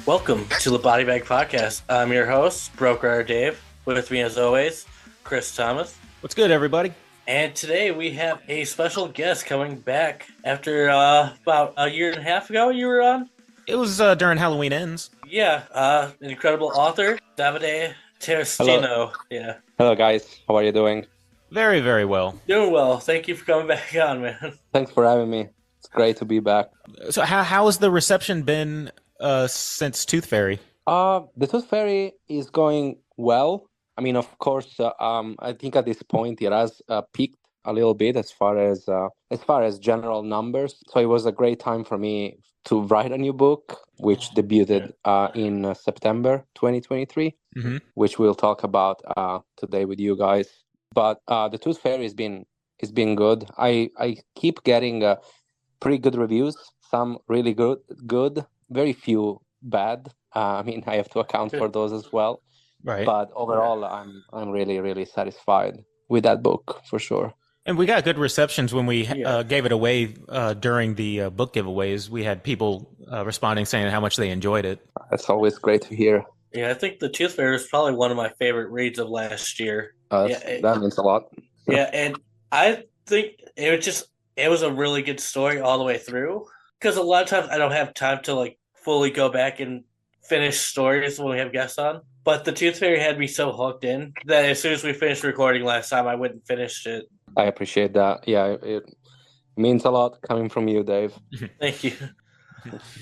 Welcome to the Body Bag Podcast. I'm your host, Broker Dave. With me, as always, Chris Thomas. What's good, everybody? And today we have a special guest coming back after about a year and a half ago. You were on? It was during Halloween Ends. Yeah, an incredible author, Davide Hello. Tarsitano. Yeah, Hello, guys. How are you doing? Very, very well. doing well. Thank you for coming back on, man. Thanks for having me. It's great to be back. So, how has the reception been since Tooth Fairy? The Tooth Fairy is going well. I mean, of course, I think at this point it has peaked a little bit as far as general numbers. So it was a great time for me to write a new book, which debuted in September 2023, Mm-hmm. which we'll talk about today with you guys. But the Tooth Fairy has been good. I keep getting pretty good reviews. Some really good, very few bad. I mean, I have to account for those as well. Right. But overall, I'm really, really satisfied with that book for sure. And we got good receptions when we Yeah. gave it away during the book giveaways. We had people responding saying how much they enjoyed it. That's always great to hear. Yeah, I think The Tooth Fairy is probably one of my favorite reads of last year. That means a lot. Yeah, and I think it was a really good story all the way through. Because a lot of times I don't have time to like fully go back and finish stories when we have guests on. But the Tooth Fairy had me so hooked in that as soon as we finished recording last time, I went and finished it. I appreciate that. Yeah, it means a lot coming from you, Dave. Thank you.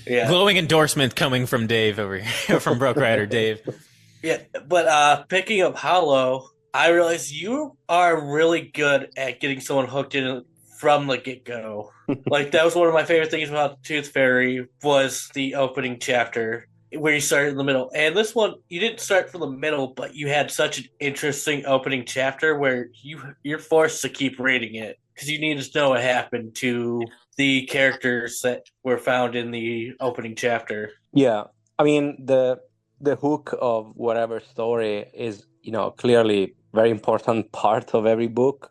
Yeah, Glowing endorsement coming from Dave over here, from Broke Rider Dave. yeah. But picking up Hollow, I realized you are really good at getting someone hooked in from the get go. Like that was one of my favorite things about Tooth Fairy was the opening chapter where you started in the middle. And this one, you didn't start from the middle, but you had such an interesting opening chapter where you're forced to keep reading it because you need to know what happened to the characters that were found in the opening chapter. Yeah, I mean the hook of whatever story is, clearly very important part of every book.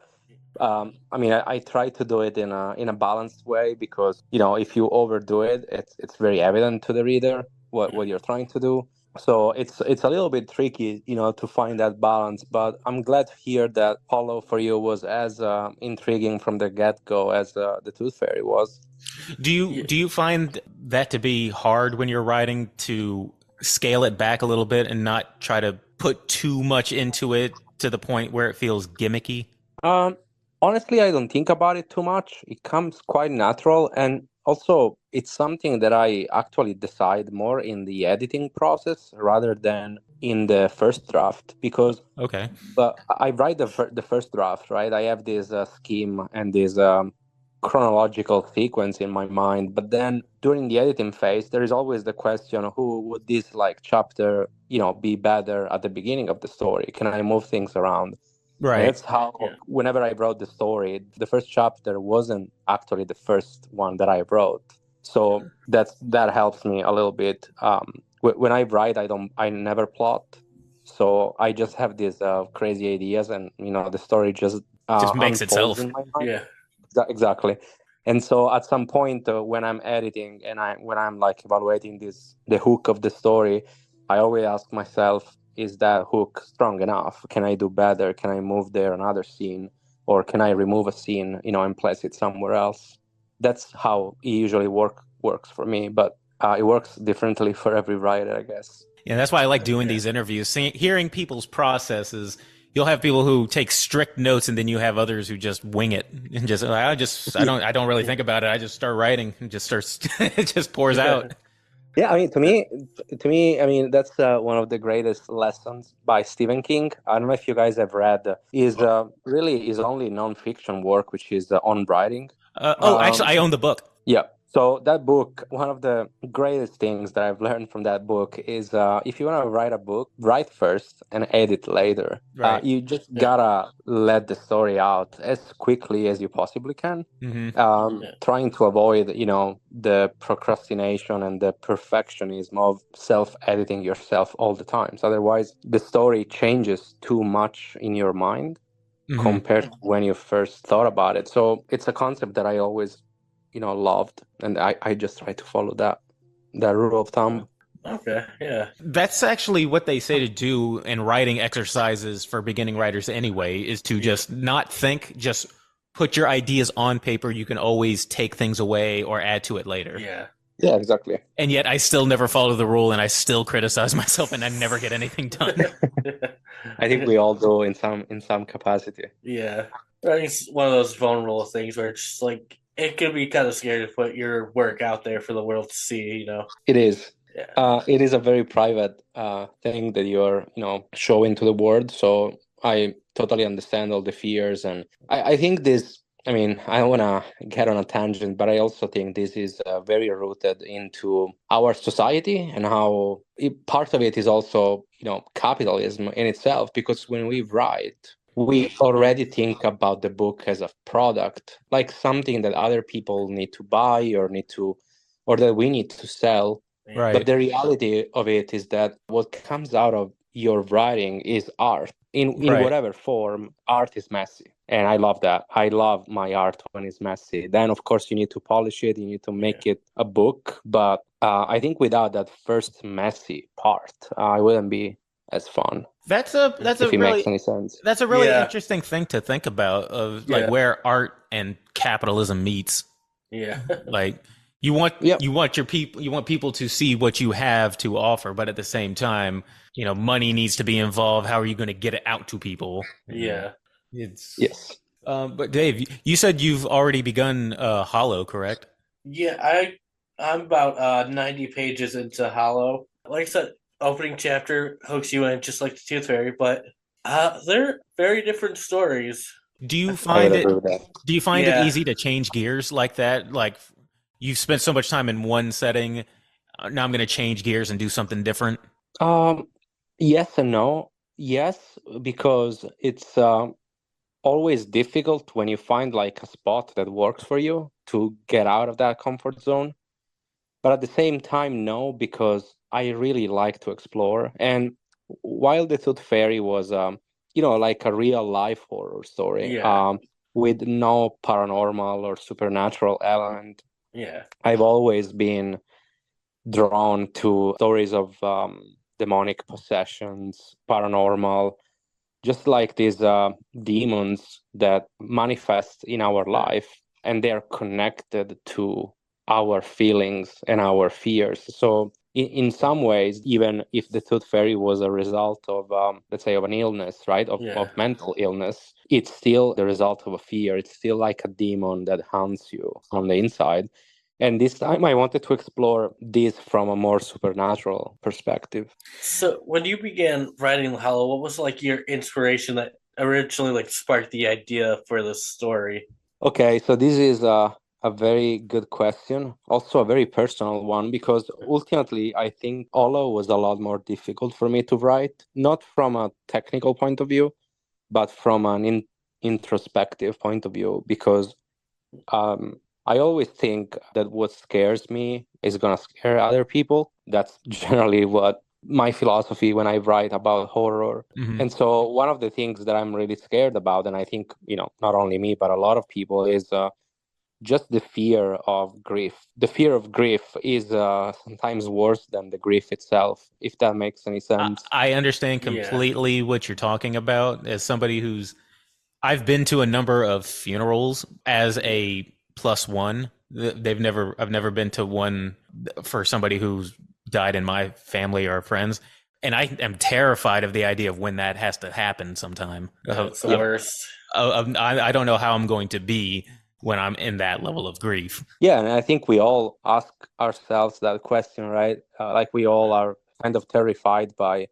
I mean, I try to do it in a balanced way because if you overdo it, it's very evident to the reader what you're trying to do. So it's a little bit tricky, to find that balance. But I'm glad to hear that Hollow for you was as intriguing from the get-go as the Tooth Fairy was. Do you find that to be hard when you're writing to scale it back a little bit and not try to put too much into it to the point where it feels gimmicky? Honestly, I don't think about it too much. It comes quite natural, and also it's something that I actually decide more in the editing process rather than in the first draft because Okay. I write the first draft, right? I have this scheme and this chronological sequence in my mind, but then during the editing phase, there is always the question: who would this chapter, be better at the beginning of the story? Can I move things around? And Right. that's how, whenever I wrote the story, the first chapter wasn't actually the first one that I wrote. So that helps me a little bit. When I write, I never plot. So I just have these crazy ideas, and the story just Makes unfolds itself. in my mind. Yeah. Exactly. And so at some point when I'm editing and when I'm evaluating the hook of the story, I always ask myself, is that hook strong enough? Can I do better? Can I move there another scene? Or can I remove a scene, and place it somewhere else? That's how it usually works for me, but it works differently for every writer, I guess. Yeah, that's why I like doing these interviews. Hearing people's processes. You'll have people who take strict notes, and then you have others who just wing it and I don't really think about it. I just start writing and just starts it just pours out. Yeah, I mean, I mean, that's one of the greatest lessons by Stephen King. I don't know if you guys have read really his only nonfiction work, which is On Writing. Actually, I own the book. Yeah. So that book, one of the greatest things that I've learned from that book is if you want to write a book, write first and edit later. Right. You just gotta let the story out as quickly as you possibly can, trying to avoid, the procrastination and the perfectionism of self-editing yourself all the time. So otherwise, the story changes too much in your mind compared to when you first thought about it. So it's a concept that I always loved, and I just try to follow that rule of thumb. Okay, yeah, That's actually what they say to do in writing exercises for beginning writers anyway, is to yeah, just not think, just put your ideas on paper. You can always take things away or add to it later. yeah. Yeah, exactly. And yet I still never follow the rule and I still criticize myself and I never get anything done. I think we all do in some capacity. Yeah. I think it's one of those vulnerable things where it's just like it can be kind of scary to put your work out there for the world to see, you know. It is. Yeah. It is a very private thing that you're, showing to the world. So I totally understand all the fears, and I think this. I mean, I don't want to get on a tangent, but I also think this is very rooted into our society and how part of it is also, capitalism in itself. Because when we write, we already think about the book as a product, like something that other people need to buy or that we need to sell. Yeah. But Right. the reality of it is that what comes out of your writing is art. In Right. whatever form, art is messy. And I love that. I love my art when it's messy. Then, of course, you need to polish it, you need to Yeah. make it a book. But I think without that first messy part, it wouldn't be as fun, if it makes any sense. that's a really Yeah. interesting thing to think about, of like Yeah. where art and capitalism meets. Yeah. Like Yep. you want people to see what you have to offer, but at the same time, money needs to be involved. How are you going to get it out to people? And Yeah. it's Yes. but Dave, you said you've already begun Hollow, correct? Yeah, I'm about 90 pages into Hollow. Like I said, opening chapter hooks you in just like the Tooth Fairy, but they're very different stories. Do you I would find agree it with that. do you find it Yeah. easy to change gears like that? Like you've spent so much time in one setting, now I'm going to change gears and do something different. Um, yes and no. Yes, because it's always difficult when you find like a spot that works for you to get out of that comfort zone. But at the same time, no, because I really like to explore. And while The Tooth Fairy was, like a real life horror story, Yeah. with no paranormal or supernatural element, Yeah. I've always been drawn to stories of demonic possessions, paranormal, just like these demons that manifest in our life, and they are connected to our feelings and our fears. So in some ways, even if the tooth fairy was a result of, let's say, of an illness, right, Yeah. of mental illness, it's still the result of a fear. It's still like a demon that haunts you from the inside. And this time I wanted to explore this from a more supernatural perspective. So when you began writing Hollow, what was like your inspiration that originally like sparked the idea for this story? Okay, so this is a very good question. Also, a very personal one, because ultimately, I think Olo was a lot more difficult for me to write, not from a technical point of view, but from an introspective point of view, because I always think that what scares me is going to scare other people. That's generally what my philosophy when I write about horror. Hmm. And so, one of the things that I'm really scared about, and I think, not only me, but a lot of people, is just the fear of grief. The fear of grief is sometimes worse than the grief itself, if that makes any sense. I understand Yeah. completely what you're talking about. As somebody who's I've been to a number of funerals as Yeah. a plus one. I've never been to one for somebody who's died in my family or friends. And I am terrified of the idea of when that has to happen sometime. It's the worst. I don't know how I'm going to be when I'm in that level of grief. Yeah, and I think we all ask ourselves that question, right? Like we all are kind of terrified by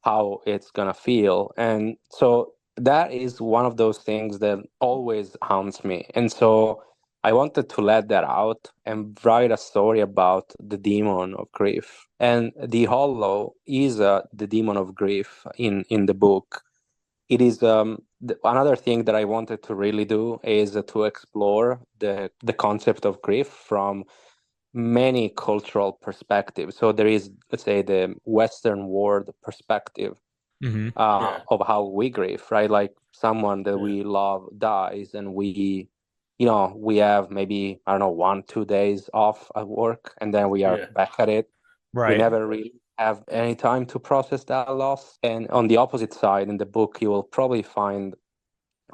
how it's gonna feel. And so that is one of those things that always haunts me. And so I wanted to let that out and write a story about the demon of grief. And the hollow is the demon of grief in the book. It is another thing that I wanted to really do is to explore the concept of grief from many cultural perspectives. So there is, let's say, the Western world perspective Hmm. Yeah. of how we grieve, right? Like someone that Yeah. we love dies, and we have maybe, I don't know, 1, 2 days off at work, and then we are Yeah. back at it. We Right. never really have any time to process that loss. And on the opposite side, in the book, you will probably find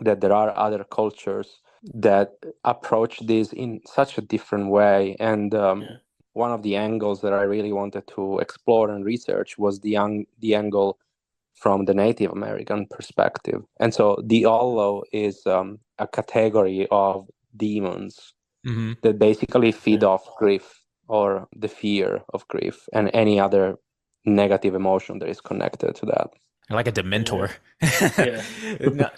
that there are other cultures that approach this in such a different way. And Yeah. one of the angles that I really wanted to explore and research was the angle from the Native American perspective. And so the Olo is a category of demons Hmm. that basically feed Yeah. off grief or the fear of grief and any other negative emotion that is connected to that. Like a Yeah. Dementor. Yeah. No,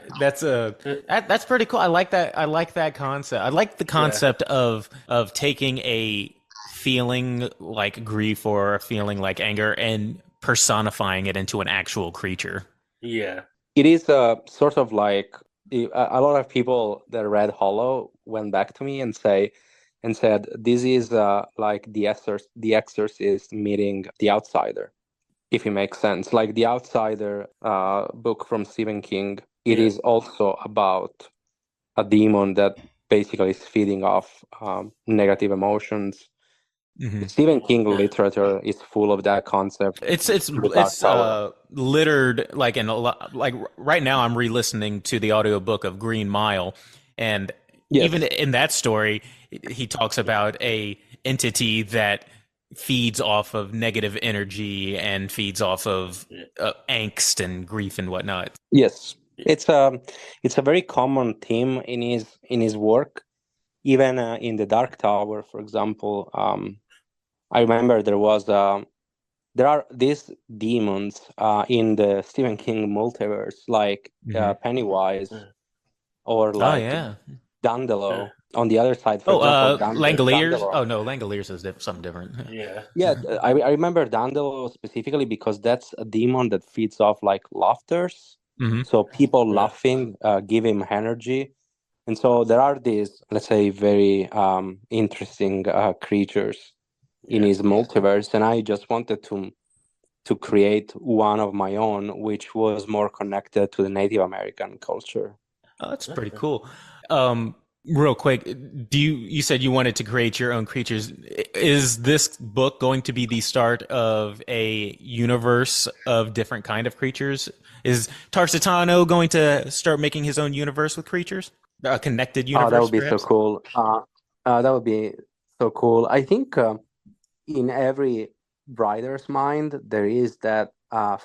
that's pretty cool. I like that. I like that concept. I like the Yeah. concept of taking a feeling like grief or a feeling like anger and personifying it into an actual creature. Yeah. It is sort of like a lot of people that read Hollow went back to me and said this is like the Exorcist meeting the Outsider, if it makes sense. Like the Outsider book from Stephen King, it Yeah. is also about a demon that basically is feeding off negative emotions. Hmm. Stephen King Yeah. literature is full of that concept. The Dark It's Tower. littered like in a lot like right now I'm re-listening to the audiobook of Green Mile, and even Yes. in that story he talks about a entity that feeds off of negative energy and feeds off of Yeah. angst and grief and whatnot. Yes, it's a very common theme in his work. Even in the Dark Tower, for example, I remember there are these demons in the Stephen King multiverse, like Hmm. Pennywise or Oh like yeah. Yeah. Dandelo. On the other side, for Oh, example, Langoliers. Dandelo. Oh no, Langoliers is something different. Yeah. Yeah, I remember Dandelo specifically because that's a demon that feeds off like laughters. Hmm. So people Yeah. laughing give him energy. And so there are these, let's say, very interesting creatures in Yeah. his multiverse, and I just wanted to create one of my own, which was more connected to the Native American culture. Oh, that's pretty cool. Um, Real quick, you said you wanted to create your own creatures. Is this book going to be the start of a universe of different kind of creatures? Is Tarsitano going to start making his own universe with creatures? A connected Oh, that universe, would be so perhaps? cool. That would be so cool. I think in every writer's mind, there is that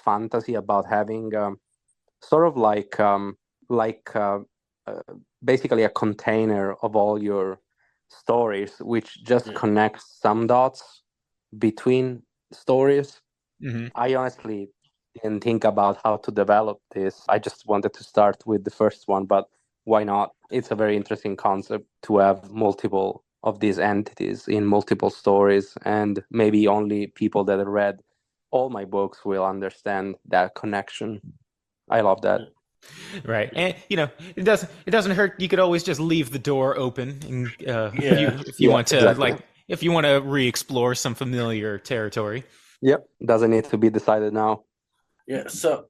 fantasy about having sort of like uh, basically a container of all your stories, which just Yeah. connects some dots between stories. Hmm. I honestly didn't think about how to develop this. I just wanted to start with the first one, but why not? It's a very interesting concept to have multiple of these entities in multiple stories, and maybe only people that have read all my books will understand that connection. I love that. Right, and it doesn't hurt. You could always just leave the door open, and Yeah. if you Yeah, want to exactly. if you want to re-explore some familiar territory. Yep, doesn't need to be decided now. Yeah. So,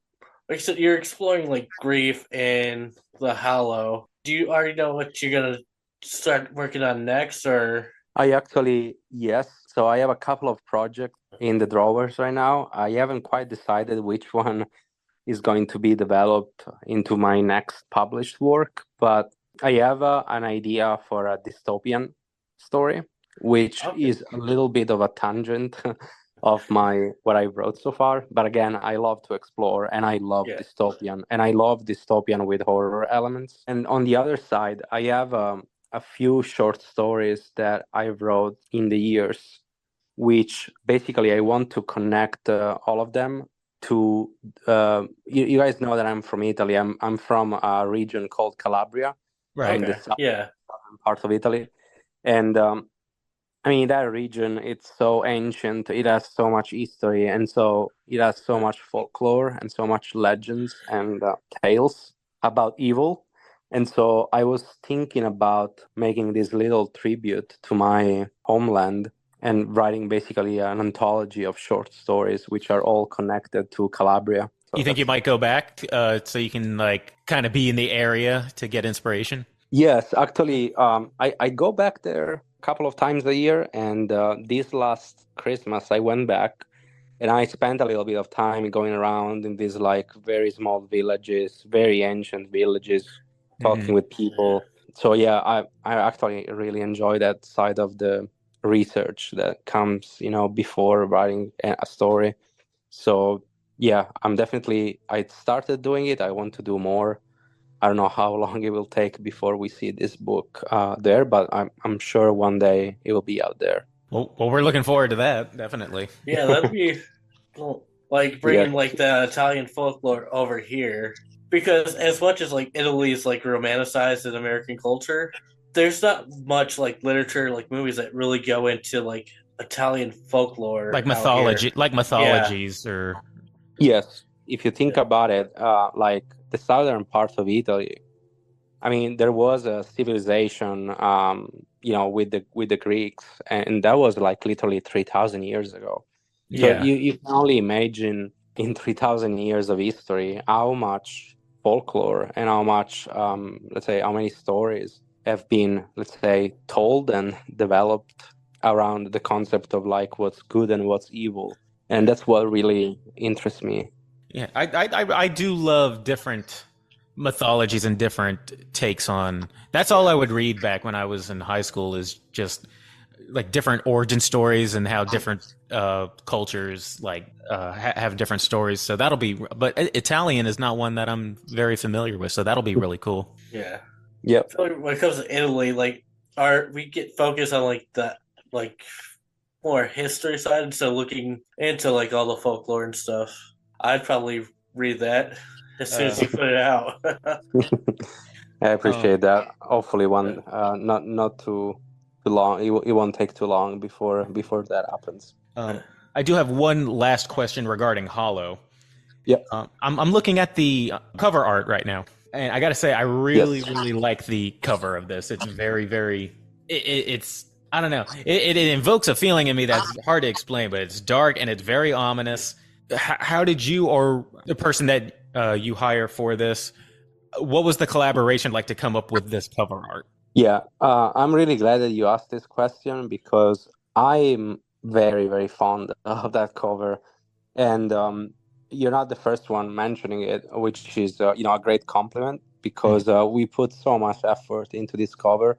like I said, you're exploring like grief and the hollow. Do you already know what you're gonna start working on next, or? I actually, yes. So I have a couple of projects in the drawers right now. I haven't quite decided which one is going to be developed into my next published work, but I have an idea for a dystopian story, which Okay. is a little bit of a tangent of my what I wrote so far. But again, I love to explore and I love Yeah. dystopian and I love dystopian with horror elements. And on the other side, I have a few short stories that I wrote in the years, which basically I want to connect all of them to. You guys know that I'm from Italy. I'm from a region called Calabria Right. in the Okay. southern Yeah. part of Italy, and I mean that region. It's so ancient. It has so much history, and so it has so much folklore and so much legends and tales about evil. And so I was thinking about making this little tribute to my homeland and writing basically an anthology of short stories which are all connected to Calabria. So You think you that's might go back so you can like kind of be in the area to get inspiration? yes, actually, I go back there couple of times a year, and this last Christmas I went back, and I spent a little bit of time going around in these like very small villages, very ancient villages, talking Hmm. with people. So yeah, I actually really enjoy that side of the research that comes, before writing a story. So yeah, I started doing it. I want to do more. I don't know how long it will take before we see this book there, but I'm sure one day it will be out there. Well, we're looking forward to that, definitely. Yeah, that'd be cool. Like Yeah. bringing like the Italian folklore over here. Because as much as like Italy's like romanticized in American culture, there's not much like literature, like movies that really go into like Italian folklore out here. Like Yeah. mythologies, or Yes. If you think Yeah. about it, like the southern part of Italy, I mean, there was a civilization, with the Greeks, and that was like literally 3,000 years ago. So yeah. you can only imagine in 3,000 years of history how much folklore and how much, let's say, how many stories have been, let's say, told and developed around the concept of like what's good and what's evil. And that's what really interests me. Yeah, I do love different mythologies and different takes on. That's all I would read back when I was in high school, is just like different origin stories and how different cultures like have different stories. So that'll be. But Italian is not one that I'm very familiar with, so that'll be really cool. Yeah. Yep. I feel like when it comes to Italy, like our we get focused on like the like more history side instead of looking into like all the folklore and stuff. I'd probably read that as soon as Uh, you put it out. I uh, appreciate that. Hopefully, one not too long. It won't take too long before that happens. I do have one last question regarding Hollow. Yep. I'm looking at the cover art right now, and I got to say, I really, Yes. really like the cover of this. It's very, very. It's I don't know. It invokes a feeling in me that's hard to explain, but it's dark and it's very ominous. How did you, or the person that you hire for this, what was the collaboration like to come up with this cover art? Yeah. I'm really glad that you asked this question because I'm very very fond of that cover, and you're not the first one mentioning it, which is a great compliment because we put so much effort into this cover.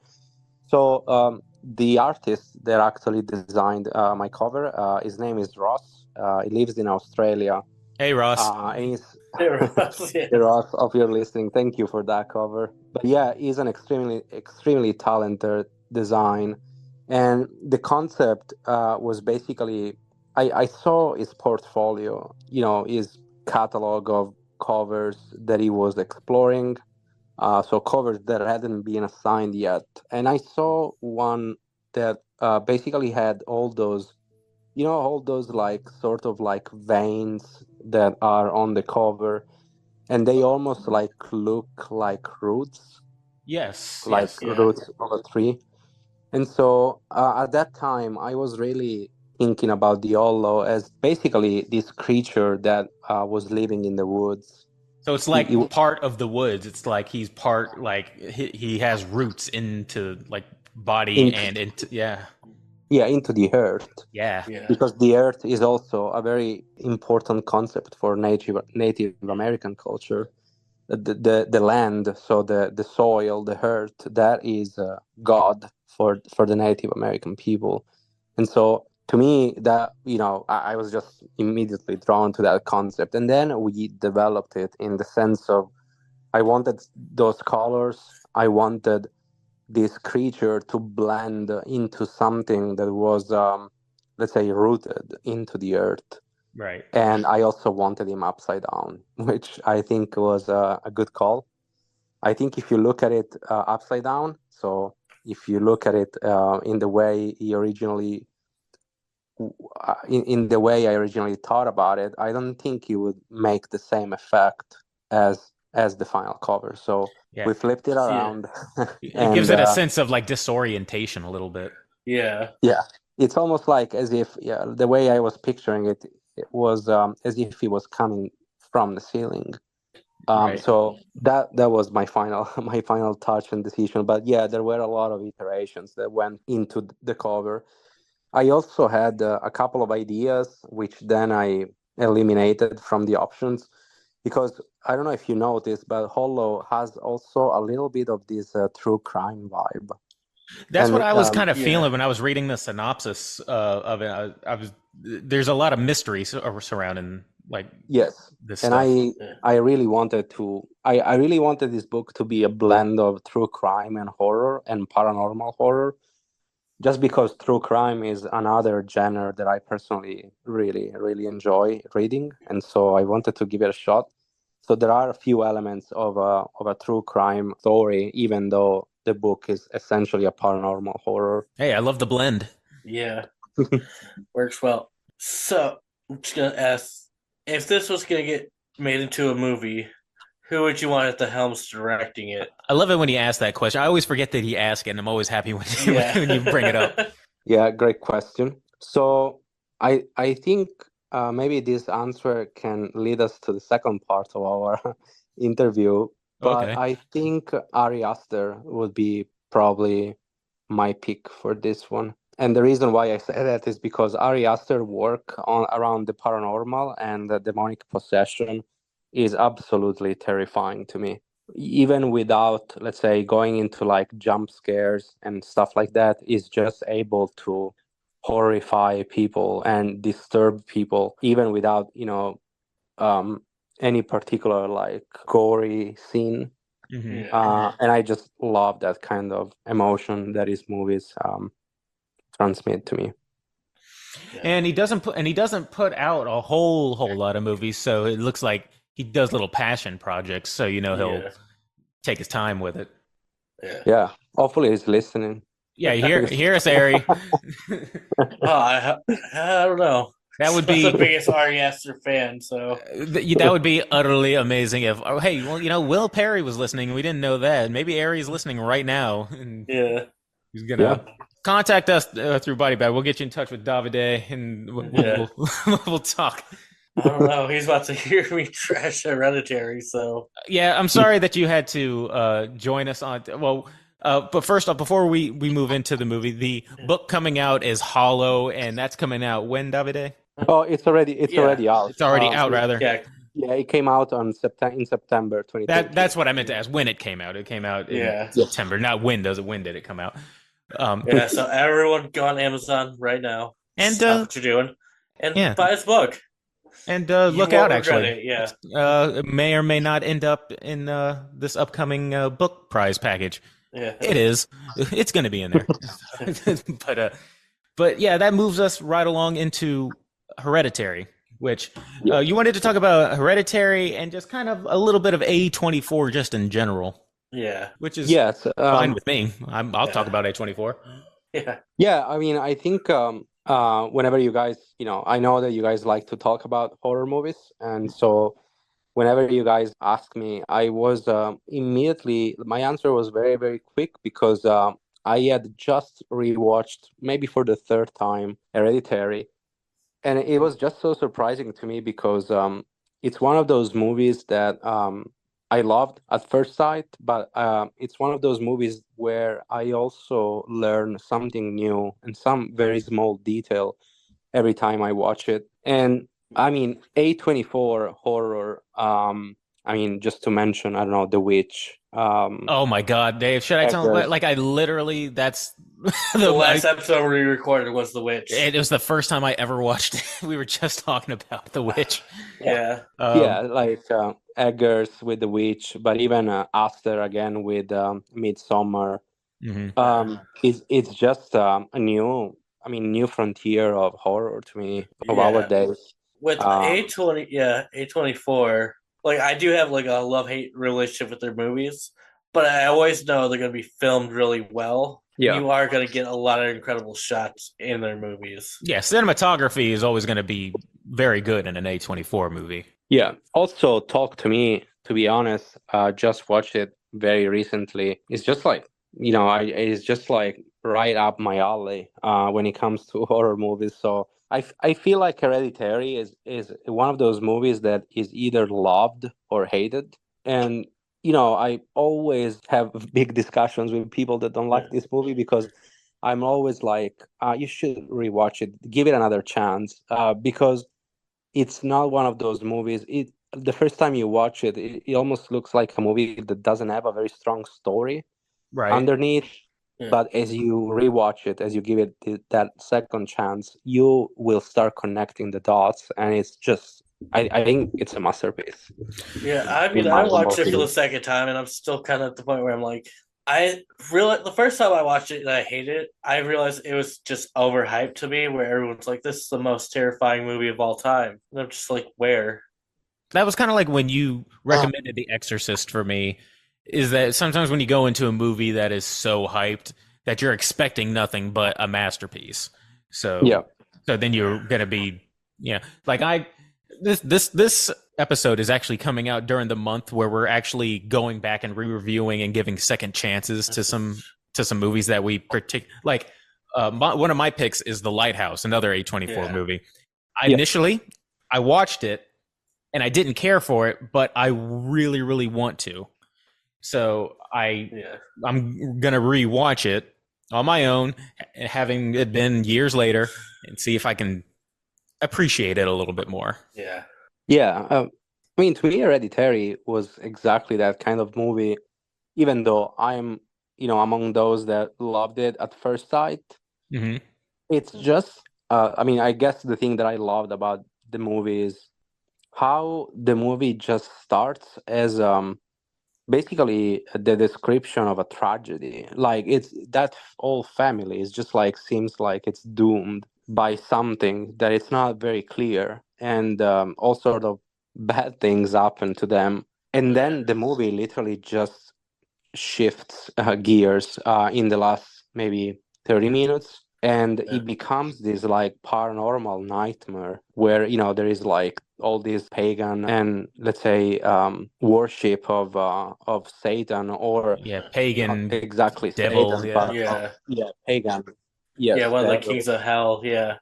So the artist that actually designed my cover, his name is Ross. He lives in Australia, Hey, Ross. and he's Yeah. Ross. If you're listening, thank you for that cover. But yeah, he's an extremely talented design, and the concept was basically I saw his portfolio, his catalog of covers that he was exploring, so covers that hadn't been assigned yet. And I saw one that basically had all those like sort of like veins that are on the cover, and they almost like look like roots, Yes, like yes. Yeah. roots of a tree. And so at that time, I was really thinking about the Hollow as basically this creature that was living in the woods. So it's He, he like part of the woods. It's like he's part, like he has roots into like body in, and into, yeah, yeah, into the earth, yeah. Yeah. because the earth is also a very important concept for Native American culture. The land, so the soil, the earth, that is God for the Native American people. And so to me, that I was just immediately drawn to that concept, and then we developed it in the sense of I wanted those colors. I wanted this creature to blend into something that was, let's say, rooted into the earth. Right. And I also wanted him upside down, which I think was a good call. I think if you look at it upside down, so if you look at it in the way he originally, in the way I originally thought about it, I don't think it would make the same effect as the final cover. So Yeah. we flipped it Yeah. around, It gives and it a sense of like disorientation a little bit. Yeah. yeah, it's almost like as if, yeah, the way I was picturing it, it was as if he was coming from the ceiling. Right. So that was my final my final touch and decision. But yeah, there were a lot of iterations that went into the cover. I also had a couple of ideas, which then I eliminated from the options because I don't know if you noticed, but Hollow has also a little bit of this true crime vibe. That's what And I was kind of Yeah. feeling when I was reading the synopsis of it. I was there's a lot of mystery surrounding like yes, this and stuff. Yeah. I really wanted to I really wanted this book to be a blend of true crime and horror and paranormal horror, just because true crime is another genre that I personally really enjoy reading, and so I wanted to give it a shot. So there are a few elements of a true crime story, even though the book is essentially a paranormal horror. Hey, I love the blend. Yeah. Works well. So I'm just gonna ask, if this was gonna get made into a movie, who would you want at the helms directing it? I love it when you ask that question. I always forget that he asked it, and I'm always happy when Yeah. when you bring it up. Yeah, great question. So I think maybe this answer can lead us to the second part of our interview, but Okay. I think Ari Aster would be probably my pick for this one. And the reason why I say that is because Ari Aster work on around the paranormal and the demonic possession is absolutely terrifying to me. Even without, let's say, going into like jump scares and stuff like that, is just able to horrify people and disturb people, even without, um, any particular like gory scene. Hmm. Yeah. And I just love that kind of emotion that his movies transmit to me. Yeah. And he doesn't put out a whole lot of movies, so it looks like he does little passion projects. So he'll Yeah. take his time with it. Yeah. Yeah, hopefully he's listening. Yeah, hear us, Ari. Oh, I don't know. That would I'm the be biggest Ari Aster fan, so that would be utterly amazing if hey, well, Will Perry was listening. We didn't know that. Maybe Ari's listening right now, and yeah. he's Yeah. gonna contact us through Body Bag. We'll get you in touch with Davide, and Yeah. we'll talk. I don't know. He's about to hear me trash Hereditary, so Yeah, I'm sorry that you had to join us on. Well, but first off, before we move into the movie, the book coming out is Hollow, and that's coming out when, Davide? Oh, it's yeah. already out. It's already out, rather. Yeah. Yeah, it came out on September That's 2013. what I meant to ask. When it came out? It came out in Yeah. Yes. September. Not when did it come out? Yeah. So everyone go on Amazon right now. And Stop what you're doing and yeah, buy his book. and You look won't out. regret Actually, it. Yeah. it may or may not end up in this upcoming book prize package. Yeah. It is. It's going to be in there. But yeah, that moves us right along into Hereditary, which Yeah. you wanted to talk about Hereditary and just kind of a little bit of A24 just in general, Yeah. which is Yes. fine with me. I'll talk Yeah. about A24. Yeah. Yeah. I mean, I think whenever you guys, I know that you guys like to talk about horror movies, and so whenever you guys ask me, I was immediately my answer was very quick because I had just rewatched maybe for the third time Hereditary, and it was just so surprising to me because it's one of those movies that I loved at first sight, but it's one of those movies where I also learn something new and some very small detail every time I watch it. And I mean, A24 horror. I mean, just to mention, I don't know, The Witch. Oh my God, Dave! Should I tell? Eggers. Like, I literally that's The last episode we recorded was The Witch. it was the first time I ever watched it. We were just talking about The Witch. Yeah. Yeah, like Eggers with The Witch, but even Aster again with Midsommar. Mhm. It's just new frontier of horror to me of our Yeah. days. With Um, A24, like I do have like a love-hate relationship with their movies, but I always know they're gonna be filmed really well. yeah, You are gonna get a lot of incredible shots in their movies. Yeah, cinematography is always going to be very good in an A24 movie. yeah. Also, Talk to Me. To be honest, just watched it very recently. It's just like it's just like right up my alley when it comes to horror movies. So I feel like Hereditary is one of those movies that is either loved or hated. And I always have big discussions with people that don't like this movie because I'm always like, you should rewatch it, give it another chance, because it's not one of those movies. The first time you watch it, it almost looks like a movie that doesn't have a very strong story Right. underneath. Yeah. But as you rewatch it, as you give it that second chance, you will start connecting the dots, and it's just, I think it's a masterpiece. Yeah, I mean, In I my watched humble it for the opinion. second time, and I'm still kind of at the point where I'm like, I really the first time I watched it and I hated it. I realized it was just overhyped to me, where everyone's like, "This is the most terrifying movie of all time," and I'm just like, "Where?" That was kind of like when you recommended The Exorcist for me. Is that sometimes when you go into a movie that is so hyped that you're expecting nothing but a masterpiece. So Yeah, so then you're gonna be, yeah, like I this episode is actually coming out during the month where we're actually going back and re-reviewing and giving second chances to some movies that we like. One of my picks is The Lighthouse, another A24 Yeah, movie. I yeah, initially I watched it and I didn't care for it, but I really, really want to. So yeah, I'm gonna rewatch it on my own, having it been years later, and see if I can appreciate it a little bit more. yeah, yeah. I mean, to me, Hereditary was exactly that kind of movie. Even though I'm, among those that loved it at first sight, Hmm. it's just. I mean, I guess the thing that I loved about the movie is how the movie just starts as basically the description of a tragedy. Like, it's that whole family is just like, seems like it's doomed by something that it's not very clear, and all sort of bad things happen to them, and yeah, then the movie literally just shifts gears in the last maybe 30 minutes, and yeah, it becomes this like paranormal nightmare where there is like all this pagan and, let's say, worship of Satan, or Yeah, not pagan exactly devil. Satan, Yeah, but yeah, yeah, pagan. yeah. Yes, One of the devil. kings of hell. Yeah,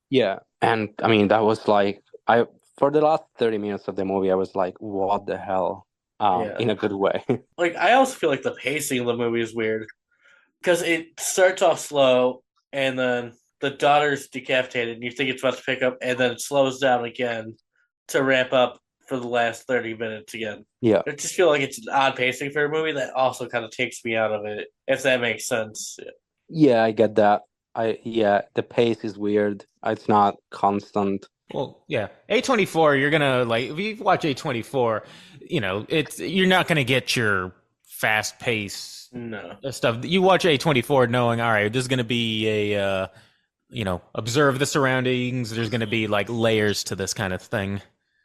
Yeah, and I mean, that was like, I for the last 30 minutes of the movie, I was like, what the hell, yeah. in a good way. Like, I also feel like the pacing of the movie is weird because it starts off slow, and then the daughter's decapitated, and you think it's about to pick up, and then it slows down again to ramp up for the last 30 minutes again. Yeah. I just feel like it's an odd pacing for a movie that also kind of takes me out of it, if that makes sense. Yeah, I get that. Yeah, the pace is weird. It's not constant. well, yeah. A24, you're gonna like if you watch A24, it's you're not gonna get your fast pace No. stuff. You watch A24 knowing, all right, this is gonna be observe the surroundings. There's gonna be like layers to this kind of thing.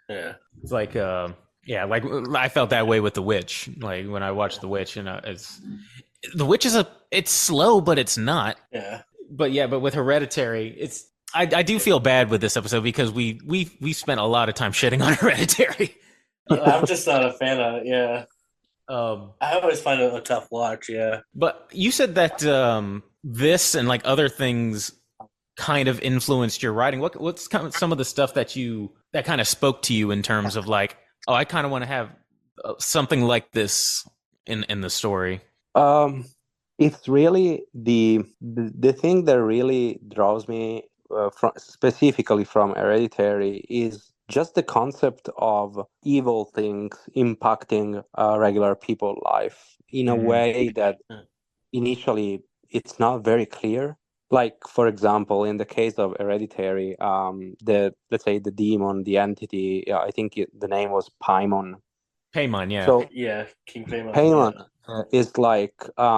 Yeah. It's like, yeah, like I felt that way with The Witch. Like when I watched The Witch, it's The Witch it's slow, but it's not. Yeah. But yeah, but with Hereditary, I do feel bad with this episode because we spent a lot of time shitting on Hereditary. I'm just not a fan of it. Yeah. Um, I always find it a tough watch. Yeah. but you said that this and like other things kind of influenced your writing. What's kind of some of the stuff that kind of spoke to you in terms of like, oh, I kind of want to have something like this in the story. Um, it's really the thing that really draws me specifically from Hereditary is just the concept of evil things impacting regular people life in a Hmm. way that initially it's not very clear. Like, for example, in the case of Hereditary, the let's say the demon, the entity, I think the name was Paimon. Paimon, yeah, So Yeah. King Paimon. Paimon Yeah. is like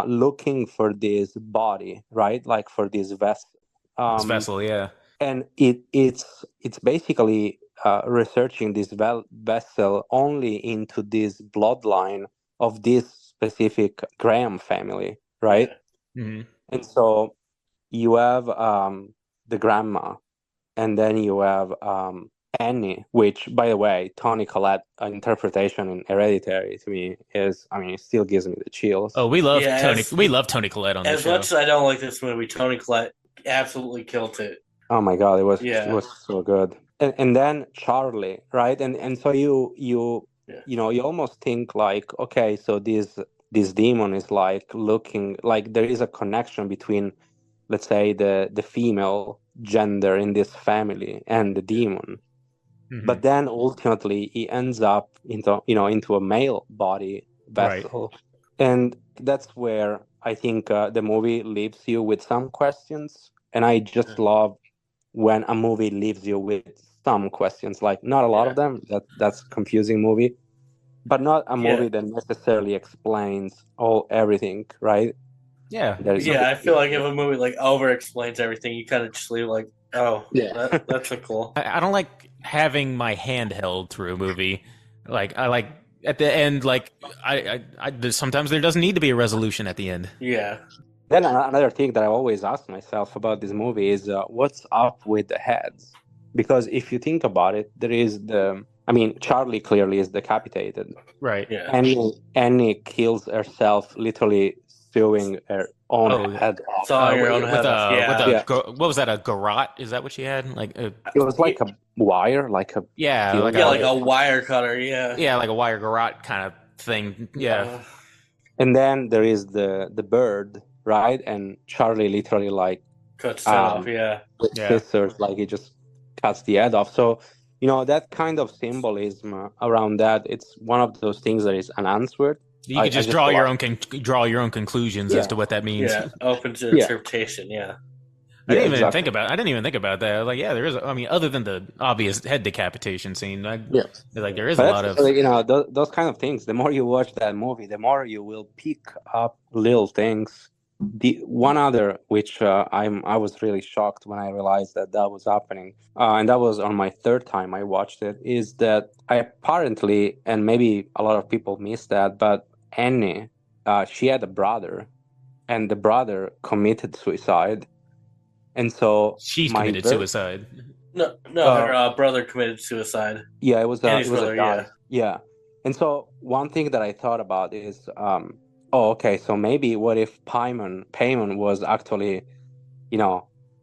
looking for this body, right? Like for this vessel, this um, vessel, yeah. and it's basically researching this vessel only into this bloodline of this specific Graham family, right? Yeah. Hmm. And so you have the grandma, and then you have Annie, which, by the way, Tony Collette interpretation in Hereditary to me is, I mean, it still gives me the chills. Oh, we love Yeah. Tony. We love Tony Collette on the As much show. as I don't like this movie, Tony Collette absolutely killed it. Oh my God, it Yeah. was so good. And then Charlie, right? And so you you almost think like, okay, so this demon is like looking like there is a connection between, let's say, the female gender in this family and the demon. But then ultimately he ends up into a male body vessel, and that's where I think the movie leaves you with some questions. And I just love when a movie leaves you with some questions, like not a lot of them. That's confusing movie, but not a movie that necessarily explains everything, right? Yeah. I feel like if a movie like over explains everything, you kind of just leave like, oh, that's a cool. I don't like having my hand held through a movie. Like I like at the end, like sometimes there doesn't need to be a resolution at the end. Yeah. Then another thing that I always ask myself about this movie is what's up with the heads? Because if you think about it, there is Charlie clearly is decapitated. Right. Yeah. Annie kills herself literally sewing her own head off. Sawing her own head off. What was that? A garrote? Is that what she had? Like it was like a wire, like a like a wire cutter. Yeah. Like a wire garrote kind of thing. Yeah. And then there is the bird, right? And Charlie literally like cuts it off. With scissors, like he just cuts the head off. So that kind of symbolism around that, it's one of those things that is unanswered. You can just draw your own conclusions as to what that means. Yeah, open to interpretation. Yeah. I didn't even think about that. Like, there is. Other than the obvious head decapitation scene, like there is a lot of those kind of things. The more you watch that movie, the more you will pick up little things. The one other which I was really shocked when I realized that was happening, and that was on my third time I watched it, is that I apparently, and maybe a lot of people missed that, but Annie, she had a brother, and the brother committed suicide. And so she committed suicide. No, her brother committed suicide. Yeah, it was a guy. Yeah. And so one thing that I thought about is, okay, so maybe what if Paimon was actually,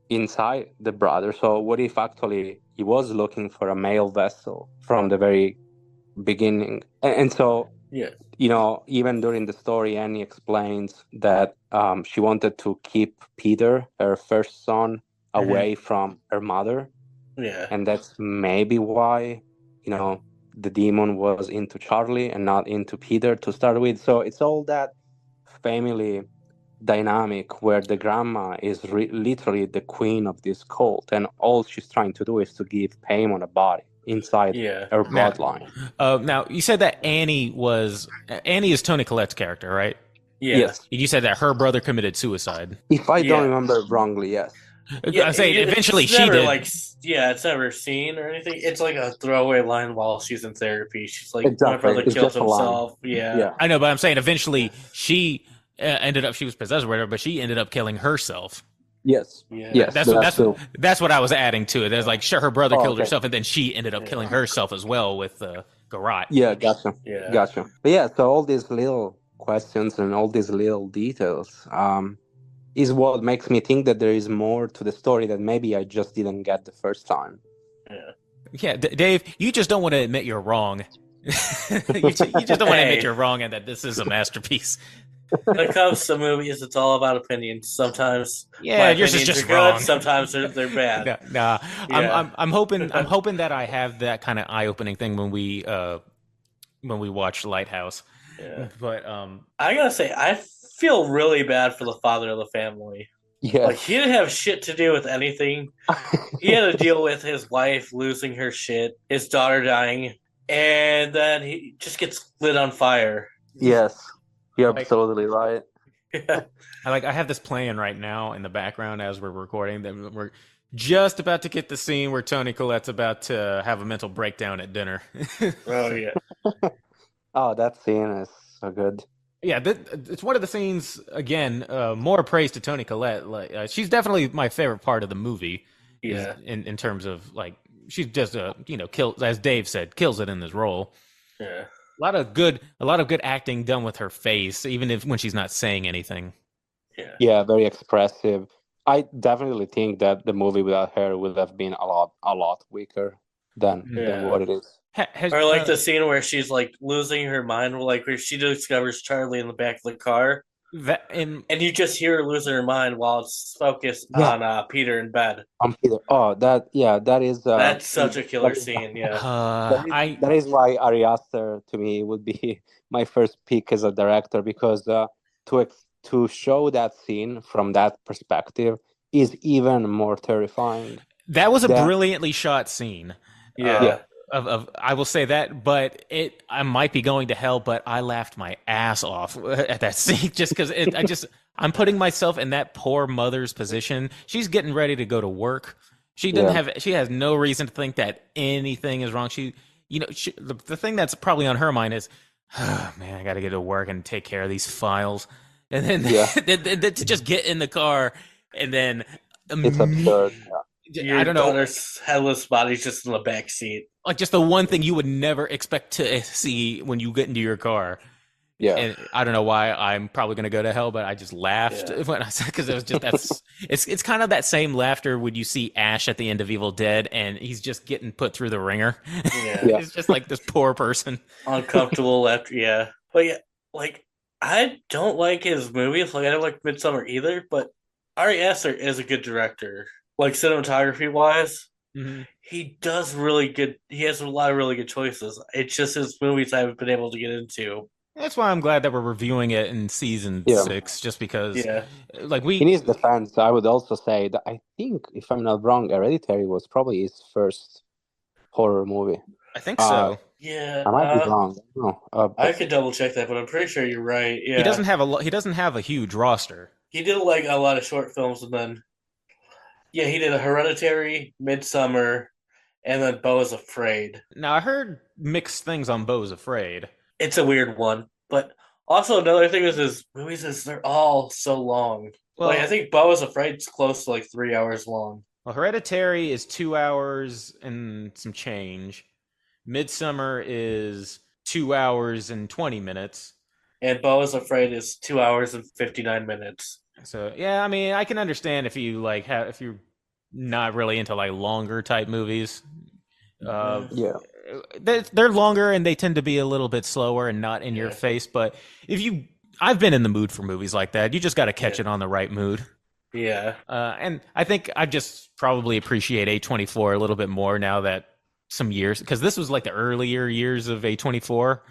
inside the brother? So what if actually he was looking for a male vessel from the very beginning? And so, even during the story, Annie explains that she wanted to keep Peter, her first son, away from her mother. Yeah. And that's maybe why, the demon was into Charlie and not into Peter to start with. So it's all that family dynamic where the grandma is literally the queen of this cult, and all she's trying to do is to give Paimon a body inside her bloodline. Now you said that Annie is Toni Collette's character, right? Yeah. Yes. You said that her brother committed suicide. If I don't remember wrongly, yes. I say eventually she did. It's never seen or anything. It's like a throwaway line while she's in therapy. She's like, exactly. My brother killed himself. Yeah. I know, but I'm saying eventually she she was possessed or whatever, but she ended up killing herself. Yes. Yeah. Yes. That's what I was adding to it. There's like, sure, her brother killed herself, and then she ended up killing herself as well with garrote. Yeah, gotcha. Yeah. Gotcha. But yeah, so all these little questions and all these little details is what makes me think that there is more to the story that maybe I just didn't get the first time. Yeah, Dave, you just don't want to admit you're wrong. you just don't want to admit you're wrong and that this is a masterpiece. When it comes to movies, it's all about opinions. Sometimes yours is just wrong. Good. Sometimes they're bad. Nah. I'm hoping that I have that kind of eye-opening thing when we watch Lighthouse. Yeah. But I gotta say, I feel really bad for the father of the family. Yeah. Like, he didn't have shit to do with anything. He had to deal with his wife losing her shit, his daughter dying, and then he just gets lit on fire. Yes. You're absolutely right. Yeah. I have this playing right now in the background as we're recording. That we're just about to get the scene where Toni Collette's about to have a mental breakdown at dinner. Oh, yeah. Oh, that scene is so good. Yeah, it's one of the scenes, again, more praise to Toni Collette. She's definitely my favorite part of the movie. Yeah. In terms of, she's just, kills, as Dave said, kills it in this role. Yeah. A lot of good acting done with her face, even when she's not saying anything. Yeah, very expressive. I definitely think that the movie without her would have been a lot weaker than what it is. Or like the scene where she's like losing her mind, like where she discovers Charlie in the back of the car, that in and you just hear her losing her mind while it's focused Yeah, on Peter in bed. Peter. Oh, that is That's such a that killer is scene. Yeah, I that is why Ari Aster to me would be my first pick as a director, because to show that scene from that perspective is even more terrifying. that was a That brilliantly shot scene. Uh, Yeah, yeah, of I will say that, but I might be going to hell, but I laughed my ass off at that scene just because I'm putting myself in that poor mother's position. She's getting ready to go to work. yeah, She has no reason to think that anything is wrong. The thing that's probably on her mind is, oh, man, I got to get to work and take care of these files, and then, yeah. then to just get in the car and then It's absurd. I your don't know, daughter's headless body's just in the back seat. like just the one thing you would never expect to see when you get into your car. Yeah, And I don't know why I'm probably going to go to hell, but I just laughed Yeah. when I said, because it was just it's kind of that same laughter when you see Ash at the end of Evil Dead and he's just getting put through the ringer. Yeah, yeah, It's just like this poor person. uncomfortable after. Yeah, but yeah, like I don't like his movies. Like I don't like Midsommar either. But Ari Aster is a good director. Like cinematography wise, Hmm. he does really good. He has a lot of really good choices. It's just his movies I haven't been able to get into. That's why I'm glad that we're reviewing it in season yeah. 6, just because, Yeah, like In his defense, I would also say that I think, if I'm not wrong, Hereditary was probably his first horror movie. I think Uh, so. yeah. I might be wrong. I don't know. I But could double check that, but I'm pretty sure you're right. He Yeah, doesn't have he doesn't have a huge roster. he did like a lot of short films, and then yeah, he did a Hereditary, Midsummer, and then Beau is Afraid. Now I heard mixed things on Beau's Afraid. It's a weird one, but also another thing is his movies is they're all so long. Like I Well, think Beau is Afraid's close to like 3 hours long, Well, Hereditary is 2 hours and some change. Midsummer is 2 hours and 20 minutes. and Beau is Afraid is 2 hours and 59 minutes. So yeah, I mean, I can understand if you if you're not really into like longer type movies. Uh, Yeah, yeah, they're longer and they tend to be a little bit slower and not in your yeah, face. But if you, I've been in the mood for movies like that. You just got to catch yeah, it on the right mood. yeah. And I think I just probably appreciate A24 a little bit more now that some years, because this was like the earlier years of A24.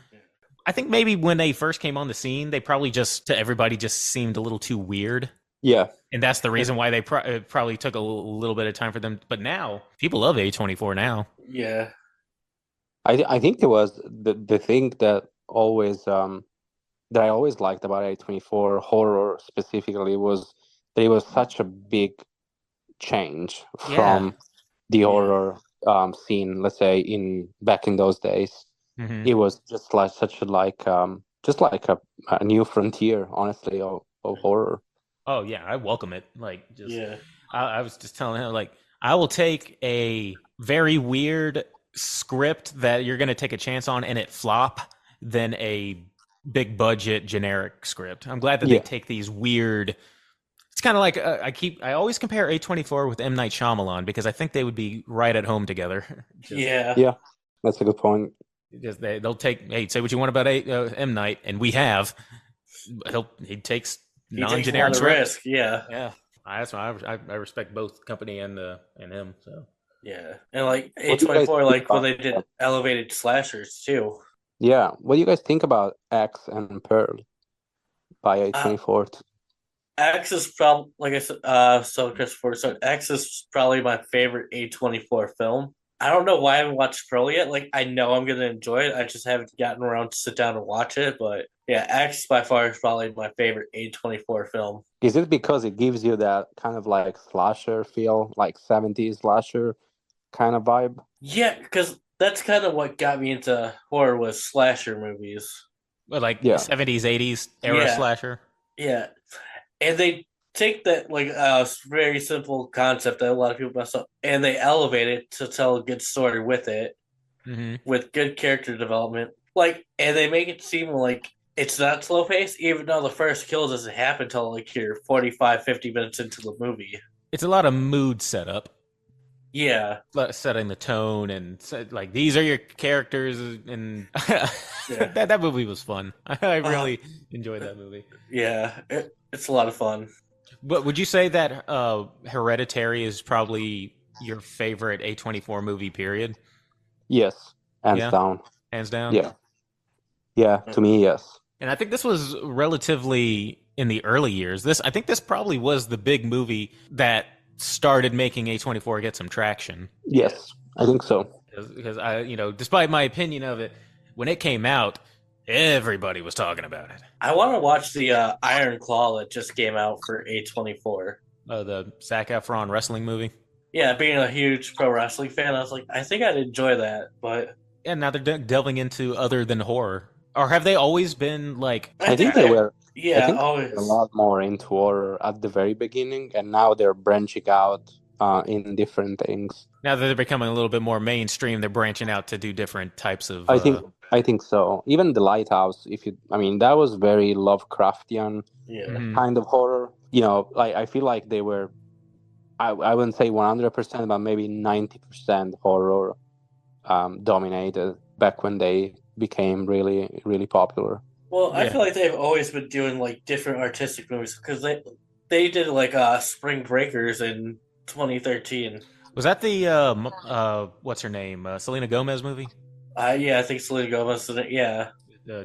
I think maybe when they first came on the scene, they probably just, to everybody, just seemed a little too weird. yeah. And that's the reason why they probably took a little bit of time for them. But now, people love A24 now. Yeah, I think it was the thing that always that I always liked about A24 horror specifically was that it was such a big change Yeah. from the yeah, horror scene. Let's say in back in those days, Hmm. it was just like such a just like a new frontier, honestly, of horror. Oh, yeah. I welcome it. Like, just, yeah, I was just telling him, like, I will take a very weird script that you're going to take a chance on and it flop than a big budget generic script. I'm glad that they Yeah, take these weird. It's kind of like I always compare A24 with M Night Shyamalan because I think they would be right at home together. Just yeah. yeah, that's a good point. just they'll take, hey, say what you want about M Night, and we have. He takes He takes a lot non-generic of scripts. risk. Yeah, Yeah, that's why I respect both company and him. So yeah, and like A What do you twenty guys four, think like when about they did elevated slashers too. Yeah, what do you guys think about X and Pearl by Uh, A24? X is probably like I said. So Christopher, so X is probably my favorite A24 film. I don't know why I haven't watched Pearl yet. Like I know I'm gonna enjoy it. I just haven't gotten around to sit down and watch it. But yeah, X by far is probably my favorite A24 film. Is it because it gives you that kind of like slasher feel, like 70s slasher kind of vibe? Yeah, because that's kind of what got me into horror was slasher movies. but like Yeah, 70s, 80s era Yeah, slasher. yeah, and they take that like very simple concept that a lot of people mess up, and they elevate it to tell a good story with it, Hmm. with good character development. Like, and they make it seem like it's not slow paced, even though the first kill doesn't happen until like you're 45, 50 minutes into the movie. It's a lot of mood setup. Yeah, setting the tone and like these are your characters, and yeah, that movie was fun. I uh, really enjoyed that movie. yeah. It's a lot of fun. But would you say that Hereditary is probably your favorite A24 movie? Period. Yes, hands Yeah, down. hands down. Yeah, yeah. To me, yes. And I think this was relatively in the early years. I think this probably was the big movie that started making A24 get some traction. Yeah. Yes, I think so. Because I, despite my opinion of it, when it came out, everybody was talking about it. I want to watch the Iron Claw that just came out for A24. The Zac Efron wrestling movie. Yeah, being a huge pro wrestling fan, I was like, I think I'd enjoy that. But And now they're delving into other than horror. Or have they always been like? I think they were. I Yeah, think they were a always. lot more into horror at the very beginning, and now they're branching out in different things. Now that they're becoming a little bit more mainstream, they're branching out to do different types of. I think so. Even The Lighthouse, I mean, that was very Lovecraftian Yeah. kind of horror. Like I feel like they were. I wouldn't say 100%, but maybe 90% horror dominated back when they became really, really popular. Well, I Yeah. feel like they've always been doing like different artistic movies because they did like Spring Breakers in 2013. Was that the what's her name? Selena Gomez movie? Yeah, I think Selena Gomez did it. Yeah,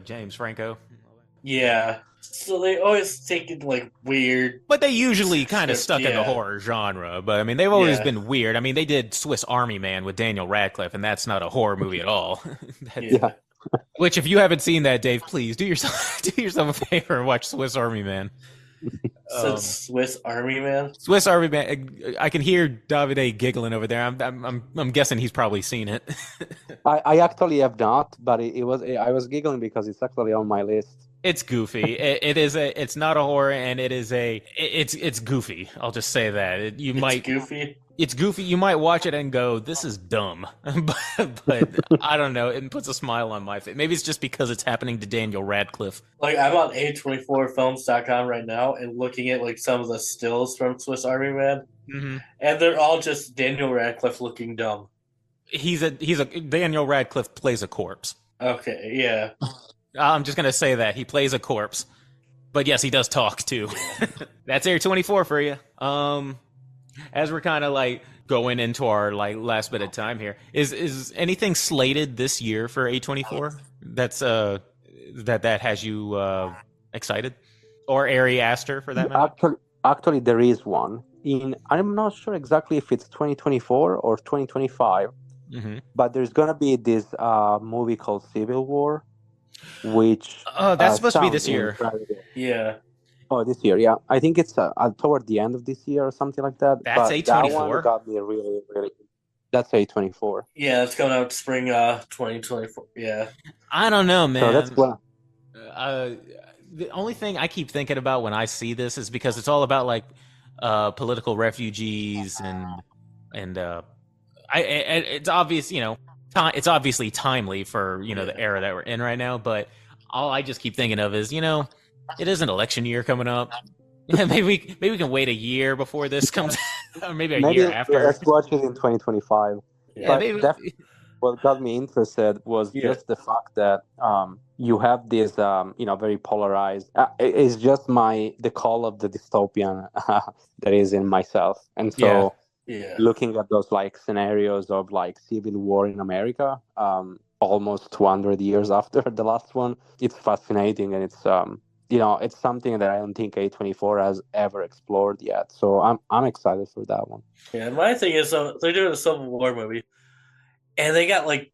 James Franco. yeah. So they always taken like weird But they usually kind of script. stuck in the Yeah, horror genre. But I mean, they've always yeah, been weird. I mean, they did Swiss Army Man with Daniel Radcliffe, and that's not a horror movie at all. yeah. Which, if you haven't seen that, Dave, please do yourself do yourself a favor and watch Swiss Army Man. Said Swiss Army Man. Swiss Army Man. I can hear Davide giggling over there. I'm guessing he's probably seen it. I actually have not, but I was giggling because it's actually on my list. It's goofy. It's not a horror, and it's goofy. I'll just say that. It's goofy. It's goofy. You might watch it and go, "This is dumb," but I don't know. It puts a smile on my face. Maybe it's just because it's happening to Daniel Radcliffe. Like I'm on A24films.com right now and looking at like some of the stills from Swiss Army Man, Mm-hmm. and they're all just Daniel Radcliffe looking dumb. He's a Daniel Radcliffe plays a corpse. Okay, yeah. I'm just gonna say that he plays a corpse, but yes, he does talk too. That's A24 for you. As we're kind of like going into our like last bit of time here, is anything slated this year for A24 that's that has you excited, or Ari Aster for that matter? Actually, there is one. I'm not sure exactly if it's 2024 or 2025, Mm-hmm. but there's gonna be this movie called Civil War, which Oh, that's supposed to be sounds this year. incredible. Yeah. Oh, this year, yeah. I think it's toward the end of this year or something like that. That's But that one A24? got me really, really. That's A24. Yeah, it's coming out spring 2024. Yeah. I don't know, man. So that's what. The only thing I keep thinking about when I see this is because it's all about like political refugees and it's obvious, it's obviously timely for the era that we're in right now. But all I just keep thinking of is it is an election year coming up. maybe we can wait a year before this comes, or maybe a year after. Let's watch it in 2025. Yeah. But maybe. definitely, what got me interested was just the fact that you have this, very polarized. It's just the call of the dystopian that is in myself, and so Yeah. looking at those like scenarios of like civil war in America, almost 200 years after the last one, it's fascinating, and it's it's something that I don't think A24 has ever explored yet. So I'm excited for that one. Yeah, my thing is, they're doing a Civil War movie, and they got like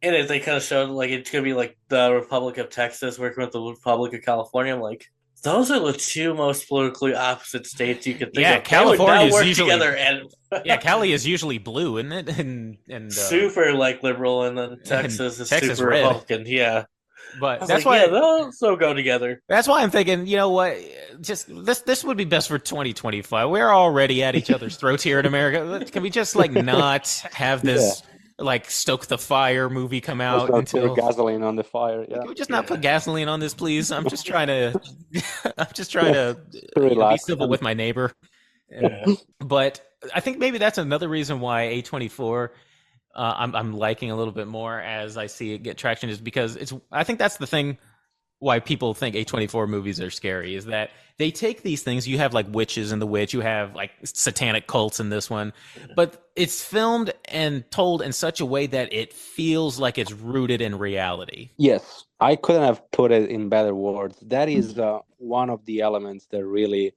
in it. They kind of showed like it's gonna be like the Republic of Texas working with the Republic of California. I'm like, those are the two most politically opposite states you could think of. California is usually together and Cali is usually blue, isn't it? And super like liberal, and then Texas is Texas super red. Republican. Yeah, But that's why they'll so go together. That's why I'm thinking, you know what? Just this would be best for 2025. We're already at each other's throats here in America. Can we just like not have this like stoke the fire movie come out until put gasoline on the fire? Yeah. Can we just not put gasoline on this, please? I'm just trying to be civil with my neighbor. Yeah. But I think maybe that's another reason why A24 I'm liking a little bit more as I see it get traction, is because I think that's the thing why people think A24 movies are scary, is that they take these things. You have like witches in The Witch, you have like satanic cults in this one, but it's filmed and told in such a way that it feels like it's rooted in reality. Yes, I couldn't have put it in better words. That is one of the elements that really,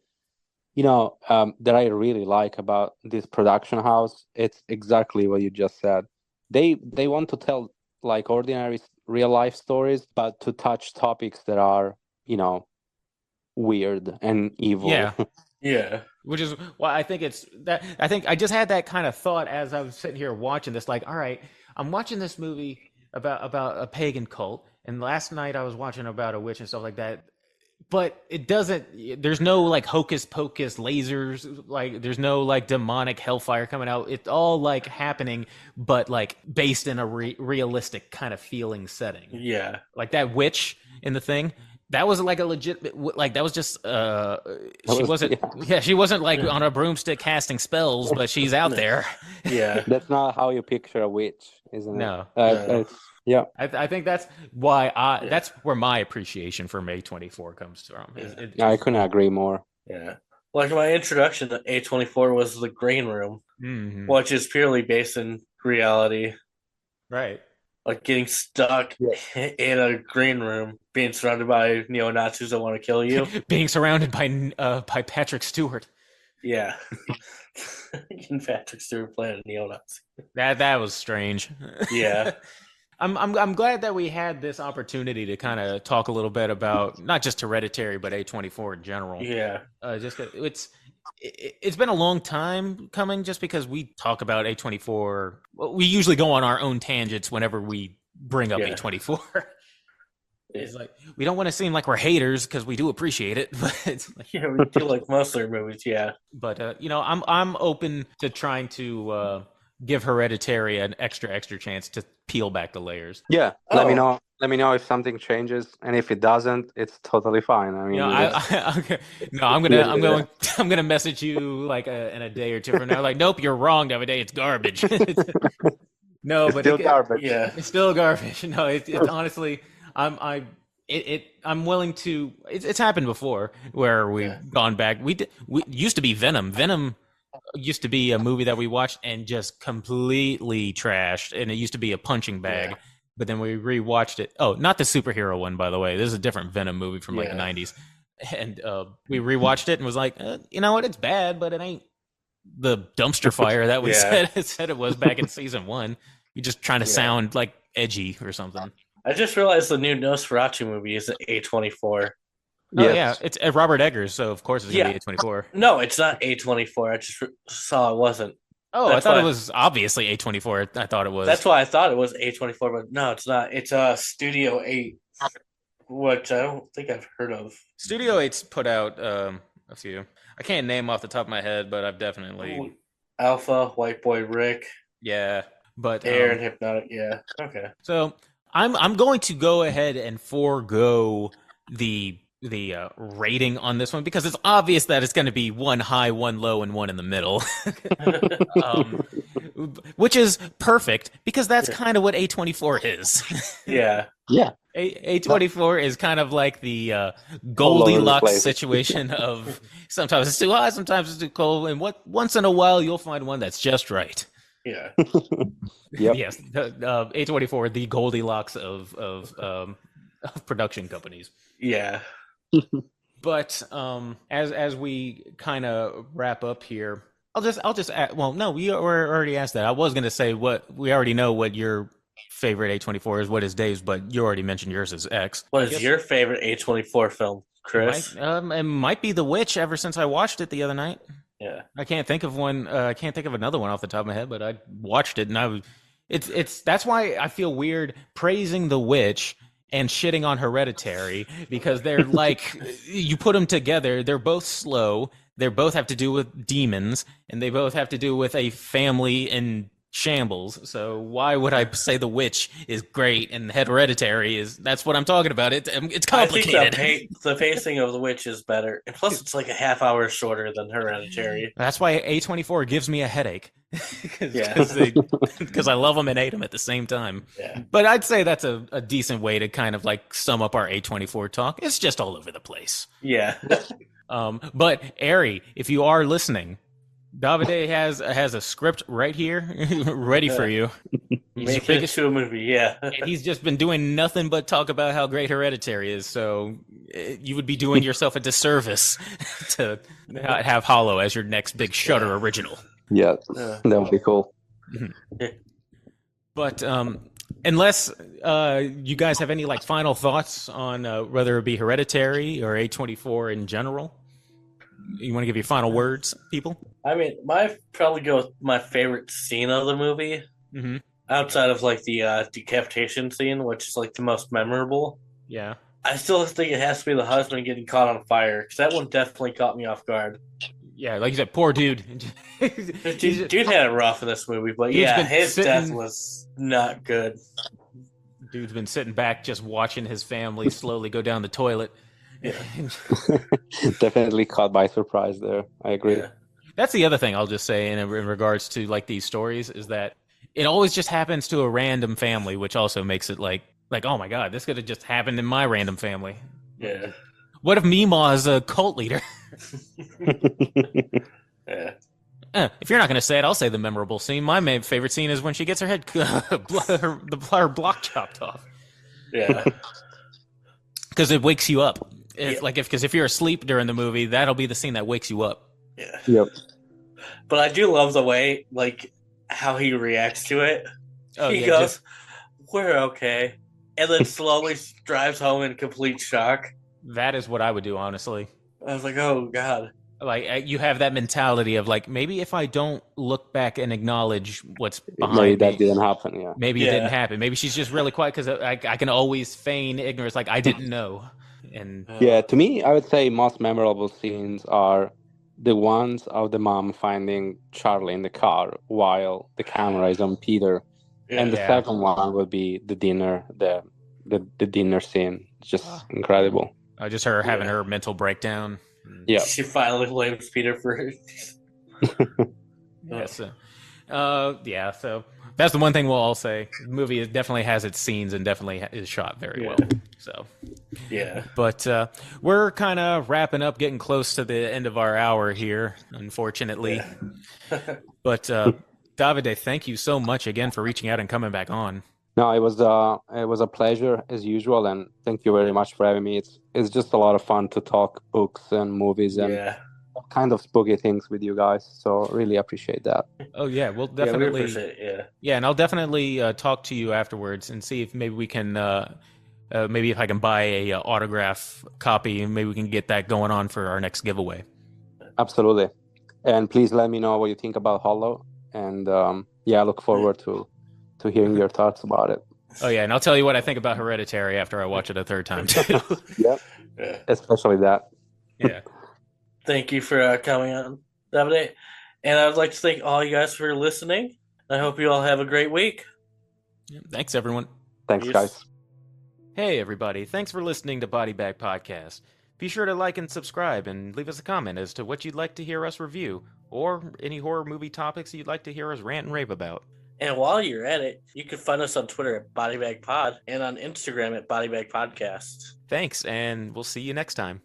that I really like about this production house. It's exactly what you just said. They want to tell like ordinary real life stories, but to touch topics that are, weird and evil. Yeah. Yeah. Which is why I think it's that. I think I just had that kind of thought as I was sitting here watching this. Like, all right, I'm watching this movie about a pagan cult, and last night I was watching about a witch and stuff like that. But it doesn't. There's no like hocus pocus lasers. Like, there's no like demonic hellfire coming out. It's all like happening, but like based in a realistic kind of feeling setting. Yeah. Like that witch in the thing. That was like a legit, like that was just, she wasn't like on a broomstick casting spells, but she's out there. Yeah. That's not how you picture a witch, isn't it? No. Yeah. I think that's why that's where my appreciation for A24 comes from. I couldn't agree more. Yeah. Like my introduction to A24 was The Green Room, which is purely based in reality. Right. Like getting stuck in a green room, being surrounded by neo-Nazis that want to kill you. Being surrounded by Patrick Stewart. Yeah. And Patrick Stewart playing a neo-Nazi. That was strange. Yeah. I'm glad that we had this opportunity to kind of talk a little bit about not just Hereditary, but A24 in general. Yeah. It's been a long time coming, just because we talk about A24. We usually go on our own tangents whenever we bring up A24. It's like, we don't want to seem like we're haters, because we do appreciate it, but it's like, yeah, we do like most of their movies. Yeah. But I'm open to trying to give Hereditary an extra chance to peel back the layers. Yeah, let me know. Let me know if something changes, and if it doesn't, it's totally fine. I mean, I'm gonna message you like in a day or two from now. Like, nope, you're wrong, Davide. It's garbage. No, but still garbage. Yeah, it's still garbage. No, it's honestly, I'm willing to. It's happened before where we've gone back. We used to be Venom. Venom used to be a movie that we watched and just completely trashed, and it used to be a punching bag. But then we rewatched it. Oh, not the superhero one, by the way. This is a different Venom movie from like the 90s. And we rewatched it and was like, you know what? It's bad, but it ain't the dumpster fire that we said it was back in season 1. You're just trying to sound like edgy or something. I just realized the new Nosferatu movie is A24. Oh, yeah. It's Robert Eggers, so of course it's going to be A24. No, it's not A24. I just saw it wasn't. Oh, I thought it was obviously A24. I thought it was. That's why I thought it was A24, but no, it's not. It's Studio 8, which I don't think I've heard of. Studio 8's put out a few. I can't name off the top of my head, but I've definitely... Alpha, White Boy Rick. Yeah, but... Air and Hypnotic, yeah. Okay. So, I'm going to go ahead and forego the rating on this one, because it's obvious that it's going to be one high, one low, and one in the middle. Which is perfect, because that's kind of what A24 is. Yeah. Yeah. A24 is kind of like the Goldilocks situation of sometimes it's too hot, sometimes it's too cold, and once in a while you'll find one that's just right. Yeah. Yep. Yes. A24, the Goldilocks of production companies. Yeah. But as we kind of wrap up here, I'll just add, well, no, we already asked that. I was going to say we already know what your favorite A24 is, what is Dave's, but you already mentioned yours is X. What is your favorite A24 film, Chris? It might be The Witch, ever since I watched it the other night. Yeah. I can't think of one. I can't think of another one off the top of my head, but I watched it, and that's why I feel weird praising The Witch and shitting on Hereditary, because they're like, you put them together, they're both slow, they both have to do with demons, and they both have to do with a family in shambles. So why would I say The Witch is great and Hereditary is? That's what I'm talking about. It's complicated. I think the pacing of The Witch is better, and plus it's like a half hour shorter than Hereditary. That's why A24 gives me a headache. Yeah. Because I love them and hate them at the same time. Yeah. But I'd say that's a decent way to kind of like sum up our A24 talk. It's just all over the place. Yeah. But Ari, if you are listening, Davide has a script right here, ready for you. Make it to a movie, yeah. And he's just been doing nothing but talk about how great Hereditary is. So you would be doing yourself a disservice to not have Hollow as your next big Shudder original. Yeah, that would be cool. But unless you guys have any like final thoughts on whether it be Hereditary or A24 in general, you want to give your final words, people? I mean, probably go with my favorite scene of the movie, outside of like the decapitation scene, which is like the most memorable. Yeah. I still think it has to be the husband getting caught on fire, because that one definitely caught me off guard. Yeah, like you said, poor dude. Dude had it rough in this movie, but his death was not good. Dude's been sitting back just watching his family slowly go down the toilet. Yeah. Definitely caught by surprise there. I agree. Yeah. That's the other thing I'll just say in regards to like these stories is that it always just happens to a random family, which also makes it like oh my god, this could have just happened in my random family. Yeah. What if Meemaw is a cult leader? Yeah. If you're not going to say it, I'll say the memorable scene. My favorite scene is when she gets her head, her block chopped off. Yeah. Because it wakes you up. Because if you're asleep during the movie, that'll be the scene that wakes you up. Yeah. Yep. But I do love the way, like, how he reacts to it. Oh, he goes, "We're okay," and then slowly drives home in complete shock. That is what I would do, honestly. I was like, "Oh God!" Like you have that mentality of like, maybe if I don't look back and acknowledge what's behind Maybe me, that didn't happen. Yeah. Maybe it didn't happen. Maybe she's just really quiet because I can always feign ignorance, like I didn't know. And yeah, to me, I would say most memorable scenes are the ones of the mom finding Charlie in the car while the camera is on Peter, and the second one would be the dinner, the dinner scene. It's just incredible. Just her having her mental breakdown. Yeah, she finally blames Peter for it. Yes. Yeah. So that's the one thing we'll all say. The movie definitely has its scenes and definitely is shot very well. So. Yeah. But we're kind of wrapping up, getting close to the end of our hour here, unfortunately. Yeah. But Davide, thank you so much again for reaching out and coming back on. No, it was a pleasure as usual, and thank you very much for having me. It's just a lot of fun to talk books and movies and kind of spooky things with you guys. So really appreciate that. Oh yeah, we'll definitely. We appreciate it, yeah, and I'll definitely talk to you afterwards and see if maybe we can. Maybe if I can buy a autograph copy, and maybe we can get that going on for our next giveaway. Absolutely, and please let me know what you think about Hollow. And I look forward to hearing your thoughts about it. Oh yeah, and I'll tell you what I think about Hereditary after I watch it a third time too. Yeah, especially that. Yeah. Thank you for coming on, Davide. And I'd like to thank all you guys for listening. I hope you all have a great week. Yeah, thanks, everyone. Thanks, guys. Hey, everybody. Thanks for listening to Body Bag Podcast. Be sure to like and subscribe and leave us a comment as to what you'd like to hear us review or any horror movie topics you'd like to hear us rant and rave about. And while you're at it, you can find us on Twitter at BodyBagPod and on Instagram at BodyBagPodcast. Thanks, and we'll see you next time.